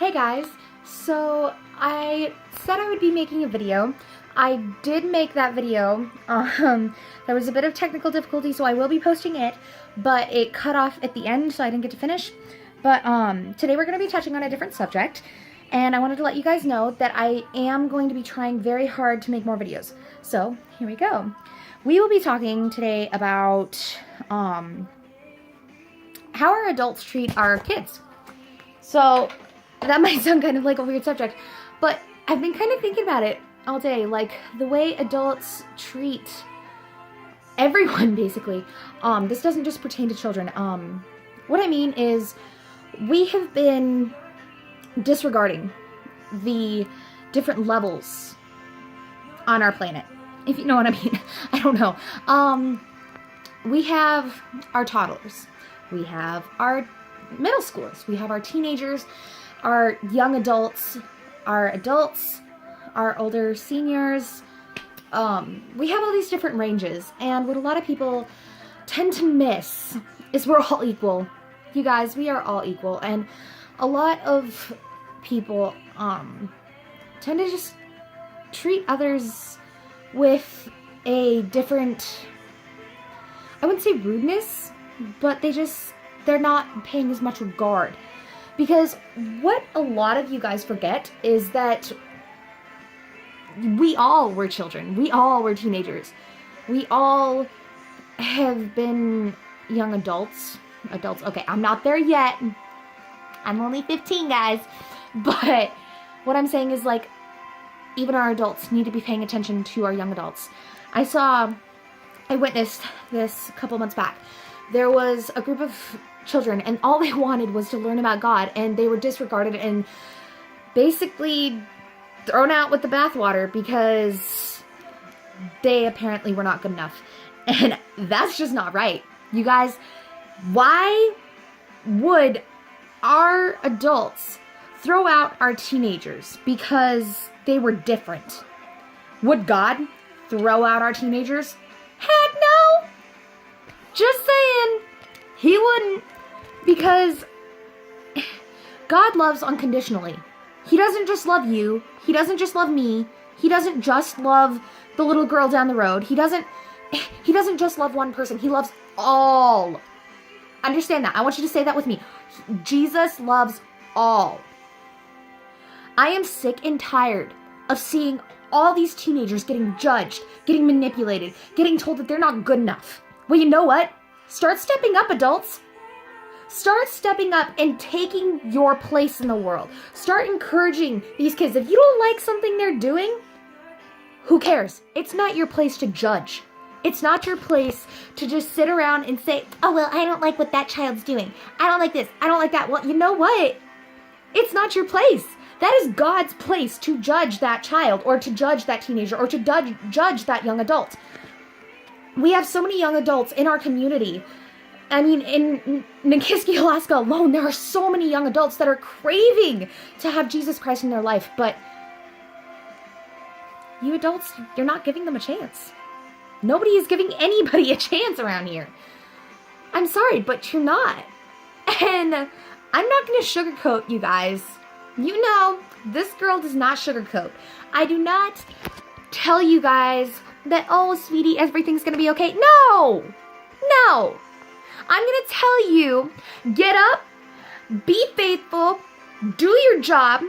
Hey guys, so I said I would be making a video. I did make that video. There was a bit of technical difficulty, so I will be posting it, but it cut off at the end, so I didn't get to finish. But today we're going to be touching on a different subject, and I wanted to let you guys know that I am going to be trying very hard to make more videos. So here we go. We will be talking today about how our adults treat our kids. So that might sound kind of like a weird subject, but I've been kind of thinking about it all day, like the way adults treat everyone, basically. This doesn't just pertain to children. What I mean is we have been disregarding the different levels on our planet, if you know what I mean. I don't know. We have our toddlers. We have our middle schoolers. We have our teenagers, our young adults, our older seniors. We have all these different ranges, and what a lot of people tend to miss is we're all equal. You guys, we are all equal, and a lot of people tend to just treat others with a different, I wouldn't say rudeness, but they're not paying as much regard. Because what a lot of you guys forget is that we all were children. We all were teenagers. We all have been young adults. Okay, I'm not there yet. I'm only 15, guys. But what I'm saying is, like, even our adults need to be paying attention to our young adults. I witnessed this a couple months back. There was a group of children, and all they wanted was to learn about God, and they were disregarded and basically thrown out with the bathwater because they apparently were not good enough. And that's just not right. You guys, why would our adults throw out our teenagers because they were different? Would God throw out our teenagers? Heck no! Just saying. He wouldn't, because God loves unconditionally. He doesn't just love you. He doesn't just love me. He doesn't just love the little girl down the road. He doesn't just love one person. He loves all. Understand that. I want you to say that with me. Jesus loves all. I am sick and tired of seeing all these teenagers getting judged, getting manipulated, getting told that they're not good enough. Well, you know what? Start stepping up, adults. Start stepping up and taking your place in the world. Start encouraging these kids. If you don't like something they're doing, who cares? It's not your place to judge. It's not your place to just sit around and say, oh, well, I don't like what that child's doing. I don't like this. I don't like that. Well, you know what? It's not your place. That is God's place to judge that child, or to judge that teenager, or to judge that young adult. We have so many young adults in our community. I mean, in Nikiski, Alaska alone, there are so many young adults that are craving to have Jesus Christ in their life, but you adults, you're not giving them a chance. Nobody is giving anybody a chance around here. I'm sorry, but you're not. And I'm not going to sugarcoat you guys. You know, this girl does not sugarcoat. I do not tell you guys that, oh, sweetie, everything's gonna be okay. No! No! I'm gonna tell you, get up, be faithful, do your job,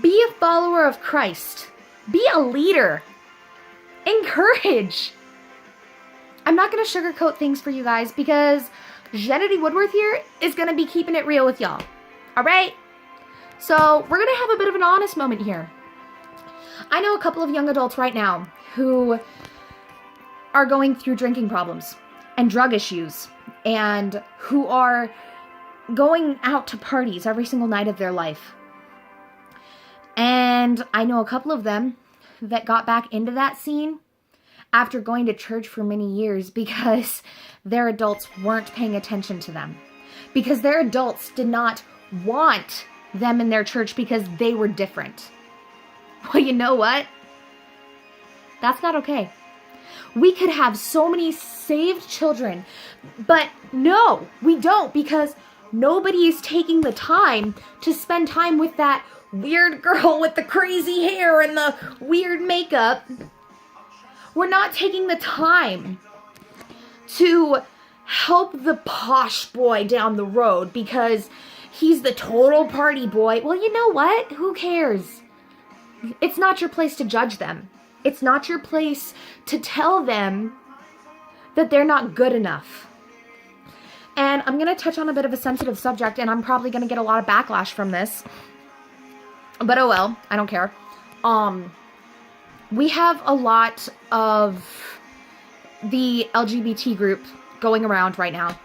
be a follower of Christ, be a leader, encourage. I'm not gonna sugarcoat things for you guys because Jenny Woodworth here is gonna be keeping it real with y'all. Alright? So, we're gonna have a bit of an honest moment here. I know a couple of young adults right now who are going through drinking problems and drug issues, and who are going out to parties every single night of their life. And I know a couple of them that got back into that scene after going to church for many years because their adults weren't paying attention to them. Because their adults did not want them in their church because they were different. Well, you know what? That's not okay. We could have so many saved children, but no, we don't, because Nobody is taking the time to spend time with that weird girl with the crazy hair and the weird makeup. We're not taking the time to help the posh boy down the road because he's the total party boy. Well, you know what? Who cares? It's not your place to judge them. It's not your place to tell them that they're not good enough. And I'm going to touch on a bit of a sensitive subject, and I'm probably going to get a lot of backlash from this. But oh well, I don't care. We have a lot of the LGBT group going around right now.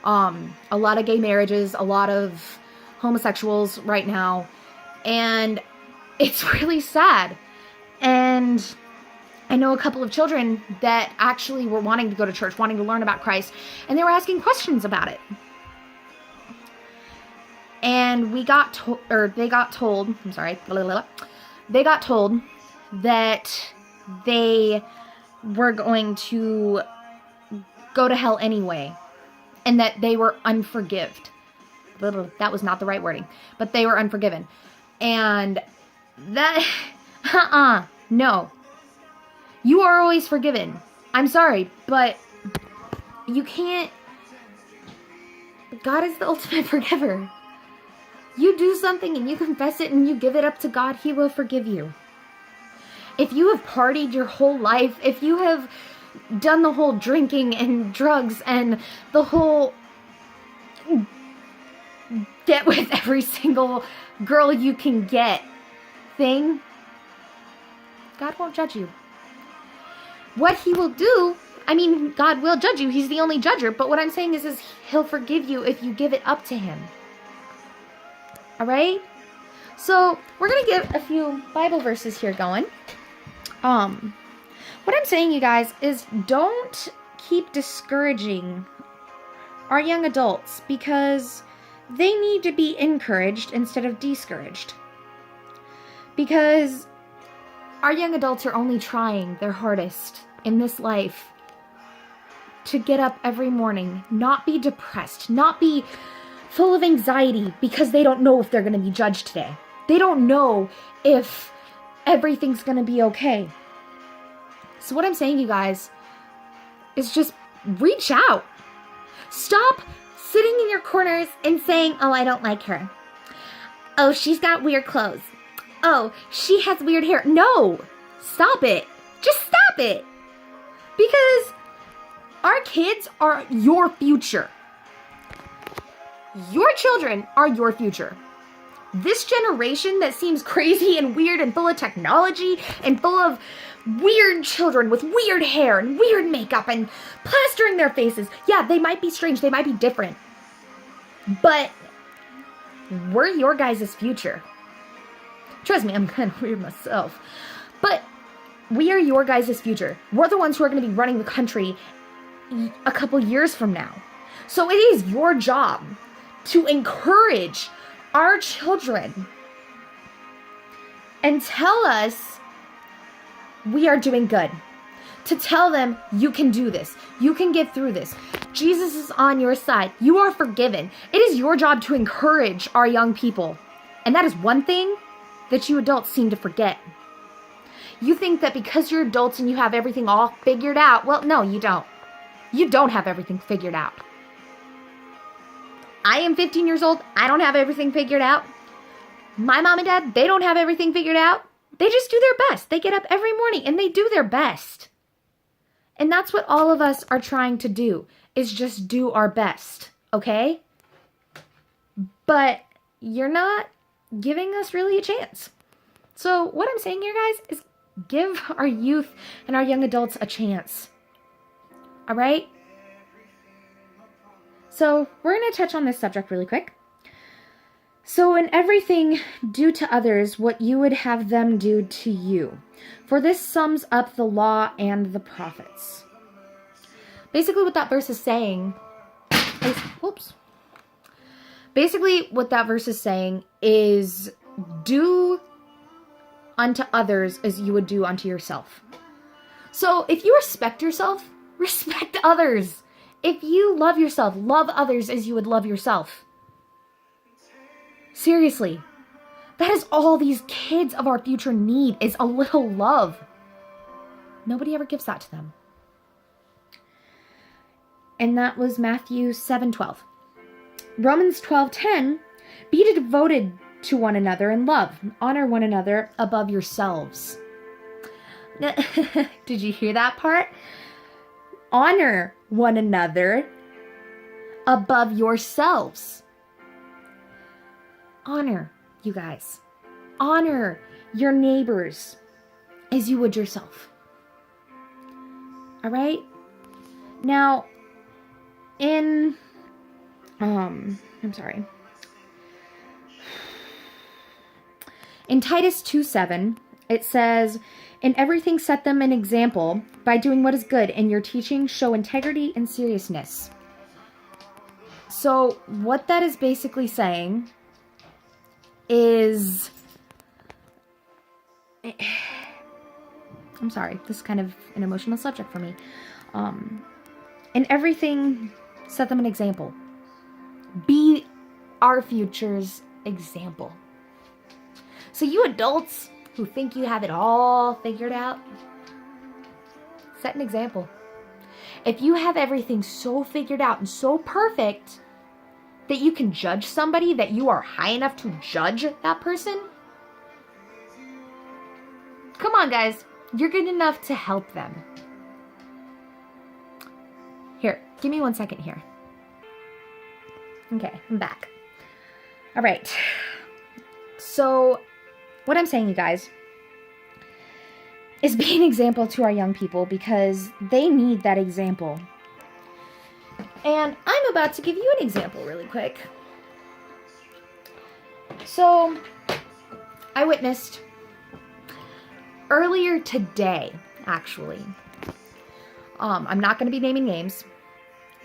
A lot of gay marriages, a lot of homosexuals right now. And it's really sad. And I know a couple of children that actually were wanting to go to church, wanting to learn about Christ, and they were asking questions about it. And they got told that they were going to go to hell anyway, and that they were unforgived. That was not the right wording, but they were unforgiven. And that, no. You are always forgiven. I'm sorry, but you can't. God is the ultimate forgiver. You do something and you confess it and you give it up to God, He will forgive you. If you have partied your whole life, if you have done the whole drinking and drugs and the whole get with every single girl you can get thing, God won't judge you. What He will do, I mean, God will judge you. He's the only judger. But what I'm saying is He'll forgive you if you give it up to Him. All right? So we're going to get a few Bible verses here going. What I'm saying, you guys, is don't keep discouraging our young adults because they need to be encouraged instead of discouraged. Because our young adults are only trying their hardest in this life to get up every morning, not be depressed, not be full of anxiety because they don't know if they're going to be judged today. They don't know if everything's going to be okay. So what I'm saying, you guys, is just reach out. Stop sitting in your corners and saying, oh, I don't like her. Oh, she's got weird clothes. Oh, she has weird hair. No, stop it. Just stop it. Because our kids are your future. Your children are your future. This generation that seems crazy and weird and full of technology and full of weird children with weird hair and weird makeup and plastering their faces. Yeah, they might be strange. They might be different. But we're your guys' future. Trust me, I'm kind of weird myself. But we are your guys' future. We're the ones who are going to be running the country a couple years from now. So it is your job to encourage our children and tell us we are doing good. To tell them you can do this. You can get through this. Jesus is on your side. You are forgiven. It is your job to encourage our young people. And that is one thing that you adults seem to forget. You think that because you're adults and you have everything all figured out. Well, no, you don't. You don't have everything figured out. I am 15 years old. I don't have everything figured out. My mom and dad, they don't have everything figured out. They just do their best. They get up every morning and they do their best. And that's what all of us are trying to do, is just do our best, okay? But you're not giving us really a chance. So what I'm saying here, guys, is give our youth and our young adults a chance. All right? So we're going to touch on this subject really quick. So in everything, do to others what you would have them do to you. For this sums up the law and the prophets. Basically what that verse is saying is, Basically what that verse is saying is do unto others as you would do unto yourself. So if you respect yourself, respect others. If you love yourself, love others as you would love yourself. Seriously. That is all these kids of our future need, is a little love. Nobody ever gives that to them. And that was Matthew 7:12. Romans 12:10, be devoted to one another in love. Honor one another above yourselves. Did you hear that part? Honor one another above yourselves. Honor, you guys. Honor your neighbors as you would yourself. All right? Now, in in Titus 2:7, it says, in everything set them an example by doing what is good, and your teaching show integrity and seriousness. So what that is basically saying is, I'm sorry, this is kind of an emotional subject for me. In everything, set them an example. Be our future's example. So you adults who think you have it all figured out, set an example. If you have everything so figured out and so perfect that you can judge somebody, that you are high enough to judge that person, come on, guys. You're good enough to help them. Here, give me 1 second here. Okay, I'm back. All right. So, what I'm saying, you guys, is be an example to our young people, because they need that example. And I'm about to give you an example really quick. So, I witnessed earlier today, actually. I'm not going to be naming names,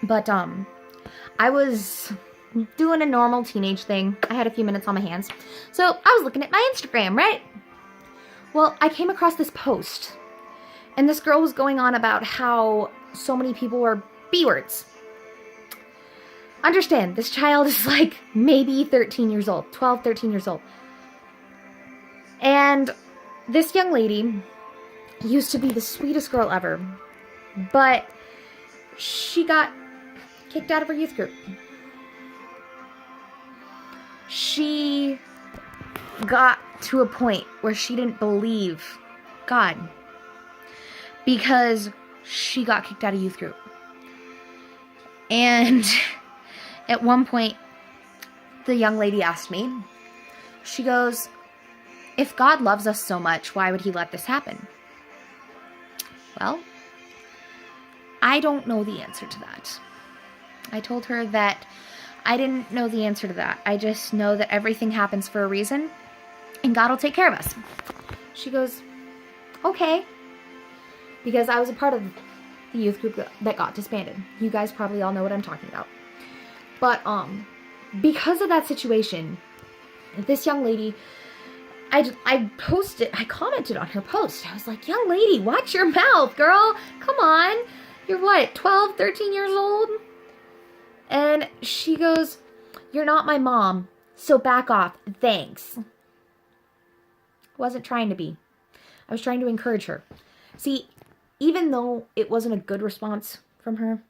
but I was doing a normal teenage thing. I had a few minutes on my hands. So I was looking at my Instagram, right? Well, I came across this post, and this girl was going on about how so many people were B-words. Understand, this child is like maybe 13 years old, 12, 13 years old. And this young lady used to be the sweetest girl ever, but she got kicked out of her youth group. She got to a point where she didn't believe God because she got kicked out of youth group. And at one point, the young lady asked me, she goes, if God loves us so much, why would he let this happen? Well, I don't know the answer to that. I told her that I didn't know the answer to that. I just know that everything happens for a reason, and God will take care of us. She goes, okay. Because I was a part of the youth group that got disbanded. You guys probably all know what I'm talking about. But because of that situation, this young lady, I commented on her post. I was like, young lady, watch your mouth, girl. Come on. You're what, 12, 13 years old? And she goes, you're not my mom, so back off. Thanks. Wasn't trying to be. I was trying to encourage her. See, even though it wasn't a good response from her,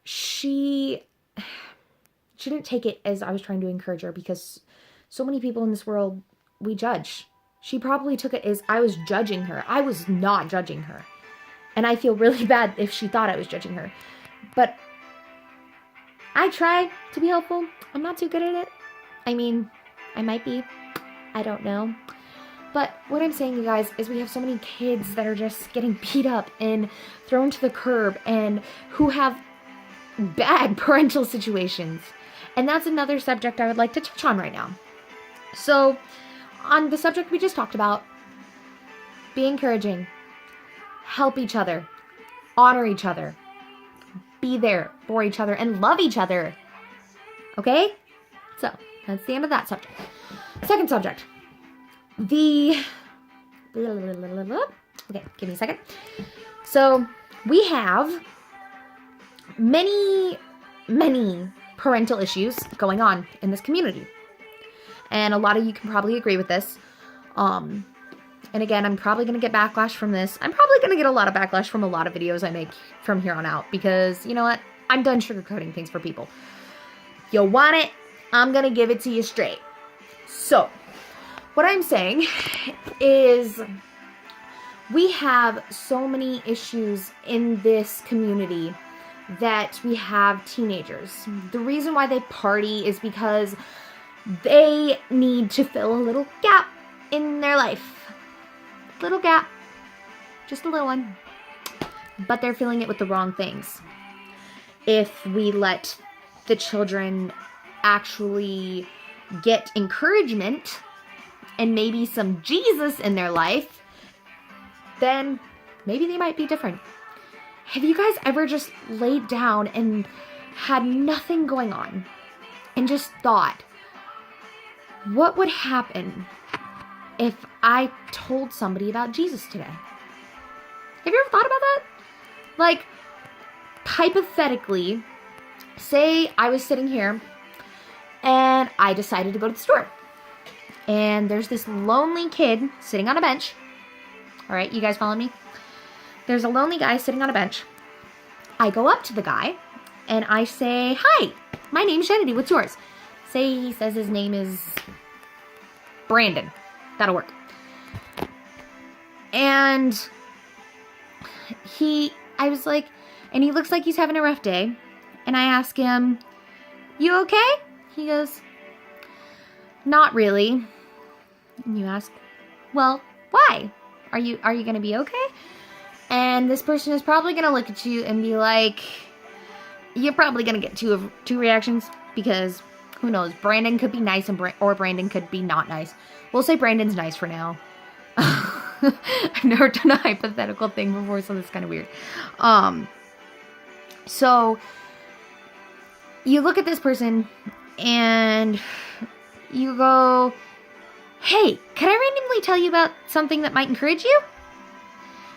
she didn't take it as I was trying to encourage her, because so many people in this world, we judge. She probably took it as I was judging her. I was not judging her. And I feel really bad if she thought I was judging her. But I try to be helpful. I'm not too good at it. I mean, I might be. I don't know. But what I'm saying, you guys, is we have so many kids that are just getting beat up and thrown to the curb, and who have bad parental situations. And that's another subject I would like to touch on right now. So, on the subject we just talked about, be encouraging, help each other, honor each other, be there for each other, and love each other. Okay? So, that's the end of that subject. Second subject. Okay, give me a second. So, we have many parental issues going on in this community. And a lot of you can probably agree with this. And again, I'm probably going to get backlash from this. I'm probably going to get a lot of backlash from a lot of videos I make from here on out. Because, you know what? I'm done sugarcoating things for people. You want it? I'm going to give it to you straight. So, what I'm saying is we have so many issues in this community that we have teenagers. The reason why they party is because they need to fill a little gap in their life. Little gap. Just a little one. But they're filling it with the wrong things. If we let the children actually get encouragement and maybe some Jesus in their life, then maybe they might be different. Have you guys ever just laid down and had nothing going on and just thought, what would happen if I told somebody about Jesus today? Have you ever thought about that? Like, hypothetically, say I was sitting here and I decided to go to the store. And there's this lonely kid sitting on a bench. All right, you guys follow me? There's a lonely guy sitting on a bench. I go up to the guy and I say, hi, my name's Kennedy. What's yours? Say he says his name is Brandon. That'll work. And I was like, and he looks like he's having a rough day. And I ask him, you okay? He goes, not really. And you ask, well, why? Are you going to be okay? And this person is probably going to look at you and be like, you're probably going to get two reactions, because who knows? Brandon could be nice or Brandon could be not nice. We'll say Brandon's nice for now. I've never done a hypothetical thing before, so that's kind of weird. So you look at this person and you go, hey, can I randomly tell you about something that might encourage you?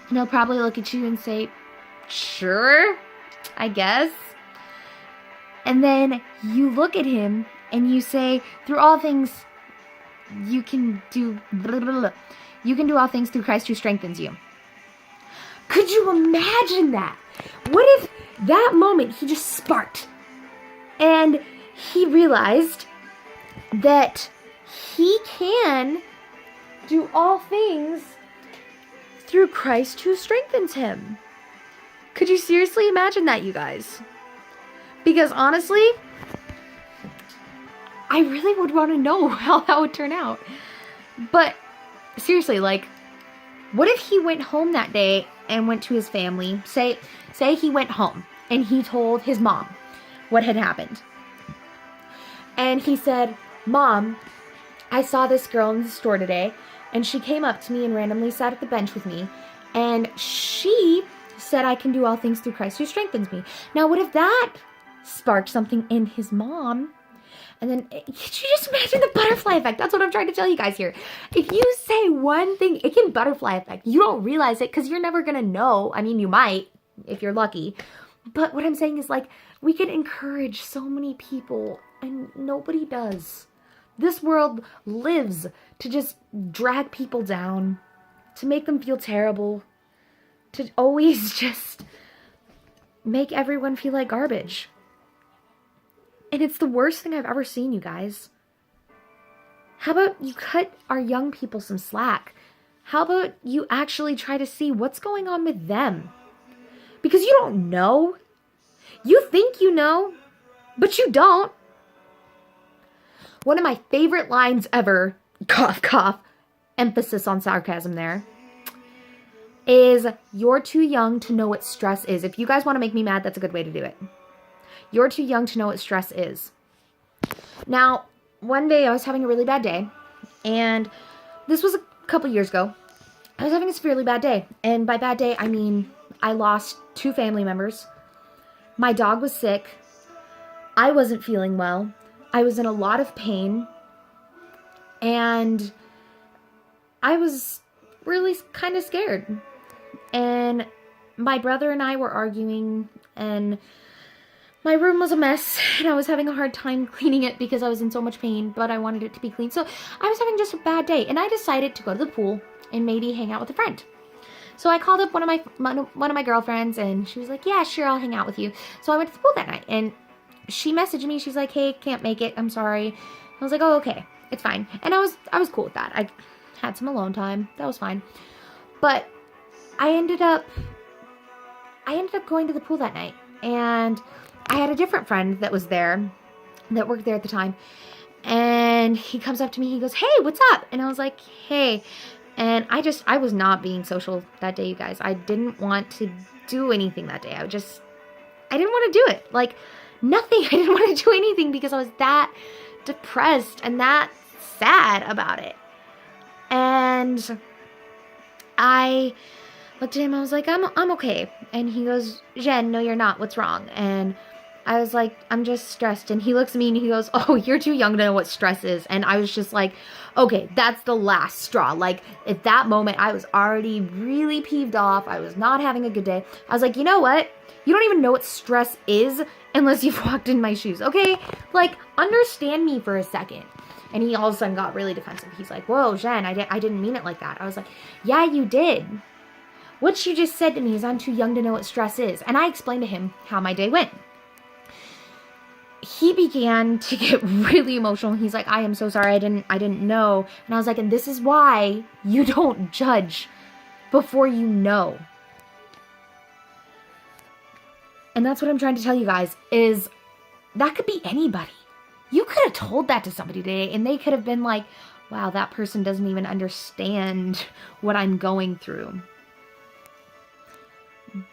And he'll probably look at you and say, sure, I guess. And then you look at him and you say, through all things, you can do blah, blah, blah. You can do all things through Christ who strengthens you. Could you imagine that? What if that moment he just sparked and he realized that he can do all things through Christ who strengthens him? Could you seriously imagine that, you guys? Because honestly, I really would want to know how that would turn out. But seriously, like, what if he went home that day and went to his family? Say he went home and he told his mom what had happened. And he said, Mom, I saw this girl in the store today, and she came up to me and randomly sat at the bench with me, and she said I can do all things through Christ who strengthens me. Now, what if that sparked something in his mom? And then, could you just imagine the butterfly effect? That's what I'm trying to tell you guys here. If you say one thing, it can butterfly effect. You don't realize it because you're never going to know. I mean, you might if you're lucky. But what I'm saying is, like, we could encourage so many people and nobody does. This world lives to just drag people down, to make them feel terrible, to always just make everyone feel like garbage. And it's the worst thing I've ever seen, you guys. How about you cut our young people some slack? How about you actually try to see what's going on with them? Because you don't know. You think you know, but you don't. One of my favorite lines ever, cough, cough, emphasis on sarcasm there, is, you're too young to know what stress is. If you guys want to make me mad, that's a good way to do it. You're too young to know what stress is. Now, one day I was having a really bad day, and this was a couple years ago. I was having a severely bad day, and by bad day, I mean I lost 2 family members. My dog was sick. I wasn't feeling well. I was in a lot of pain, and I was really kind of scared. And my brother and I were arguing, and my room was a mess and I was having a hard time cleaning it because I was in so much pain, but I wanted it to be clean. So I was having just a bad day and I decided to go to the pool and maybe hang out with a friend. So I called up one of my girlfriends and she was like, yeah, sure, I'll hang out with you. So I went to the pool that night and she messaged me. She's like, hey, can't make it. I'm sorry. I was like, oh, okay, it's fine. And I was cool with that. I had some alone time. That was fine. But I ended up going to the pool that night and I had a different friend that was there, that worked there at the time, and he comes up to me, he goes, hey, what's up? And I was like, hey, and I was not being social that day, you guys. I didn't want to do anything that day. I didn't want to do it. Like, nothing. I didn't want to do anything because I was that depressed and that sad about it. And I looked at him, I was like, I'm okay. And he goes, Jen, no, you're not. What's wrong? And I was like, I'm just stressed. And he looks at me and he goes, oh, you're too young to know what stress is. And I was just like, okay, that's the last straw. Like, at that moment, I was already really peeved off. I was not having a good day. I was like, you know what? You don't even know what stress is unless you've walked in my shoes, okay? Like, understand me for a second. And he all of a sudden got really defensive. He's like, whoa, Jen, I didn't mean it like that. I was like, yeah, you did. What you just said to me is I'm too young to know what stress is. And I explained to him how my day went. He began to get really emotional. He's like, I am so sorry. I didn't know. And I was like, and this is why you don't judge before you know. And that's what I'm trying to tell you guys, is that could be anybody. You could have told that to somebody today and they could have been like, wow, that person doesn't even understand what I'm going through.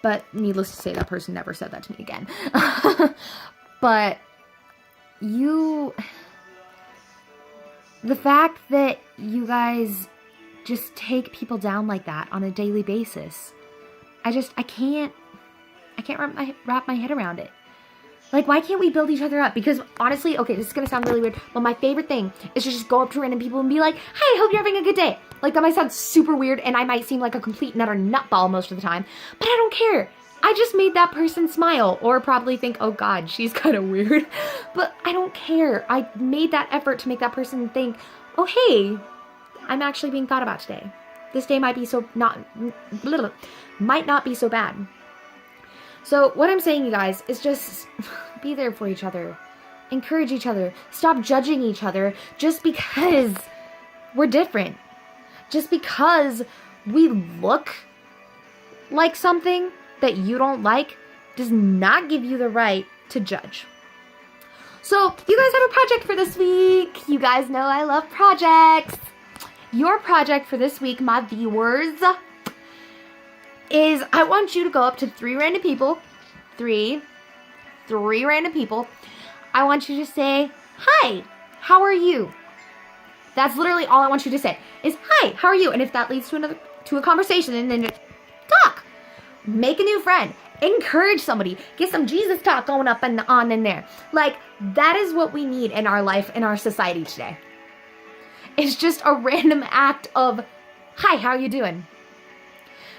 But needless to say, that person never said that to me again. But the fact that you guys just take people down like that on a daily basis, I can't wrap my head around it. Like, why can't we build each other up? Because honestly, okay, this is going to sound really weird, but my favorite thing is to just go up to random people and be like, hi, hope you're having a good day. Like, that might sound super weird and I might seem like a complete and utter nutball most of the time, but I don't care. I just made that person smile or probably think, oh God, she's kind of weird, but I don't care. I made that effort to make that person think, oh, hey, I'm actually being thought about today. This day might not be so bad. So what I'm saying, you guys, is just be there for each other. Encourage each other. Stop judging each other just because we're different. Just because we look like something that you don't like does not give you the right to judge. So you guys have a project for this week. You guys know I love projects. Your project for this week, my viewers, is I want you to go up to three random people. Three random people. I want you to say, hi, how are you? That's literally all I want you to say is, hi, how are you? And if that leads to a conversation, and then talk. Make a new friend. Encourage somebody. Get some Jesus talk going up and on in there. Like, that is what we need in our life, in our society today. It's just a random act of, hi, how are you doing?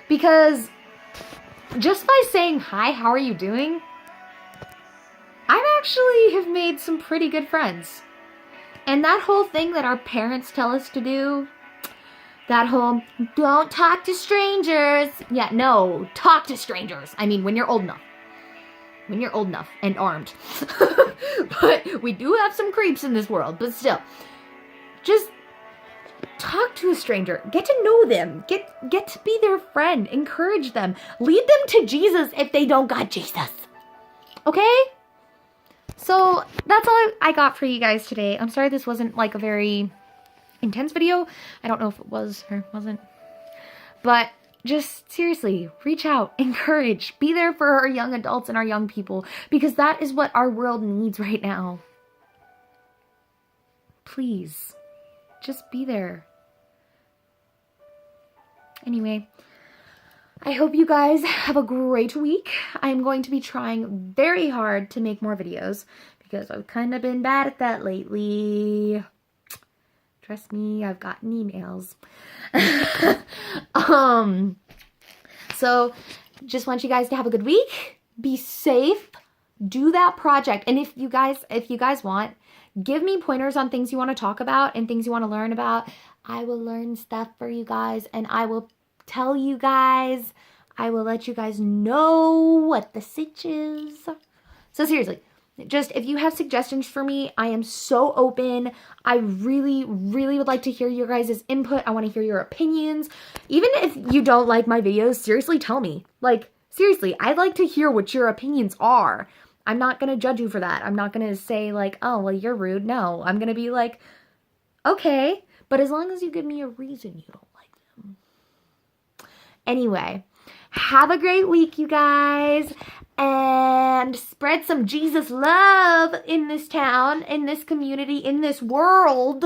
Because just by saying, hi, how are you doing? I actually have made some pretty good friends. And that whole thing that our parents tell us to do, that whole, don't talk to strangers. Yeah, no, talk to strangers. I mean, when you're old enough. When you're old enough and armed. But we do have some creeps in this world, but still. Just talk to a stranger. Get to know them. Get to be their friend. Encourage them. Lead them to Jesus if they don't got Jesus. Okay? So that's all I got for you guys today. I'm sorry this wasn't like a very intense video. I don't know if it was or wasn't. But just seriously, reach out, encourage, be there for our young adults and our young people, because that is what our world needs right now. Please, just be there. Anyway, I hope you guys have a great week. I'm going to be trying very hard to make more videos because I've kind of been bad at that lately. Trust me, I've gotten emails. So just want you guys to have a good week. Be safe. do that project. And if you guys want, give me pointers on things you want to talk about and things you want to learn about. I will learn stuff for you guys, and I will tell you guys. I will let you guys know what the sitch is. So seriously, just if you have suggestions for me, I am so open. I really, really would like to hear your guys' input. I want to hear your opinions. Even if you don't like my videos, seriously, tell me. Like, seriously, I'd like to hear what your opinions are. I'm not going to judge you for that. I'm not going to say like, oh, well, you're rude. No, I'm going to be like, okay. But as long as you give me a reason you don't like them. Anyway, have a great week, you guys. And spread some Jesus love in this town, in this community, in this world.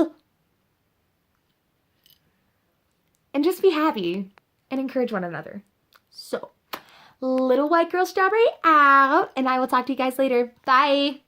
And just be happy and encourage one another. So, Little White Girl Strawberry out, and I will talk to you guys later. Bye.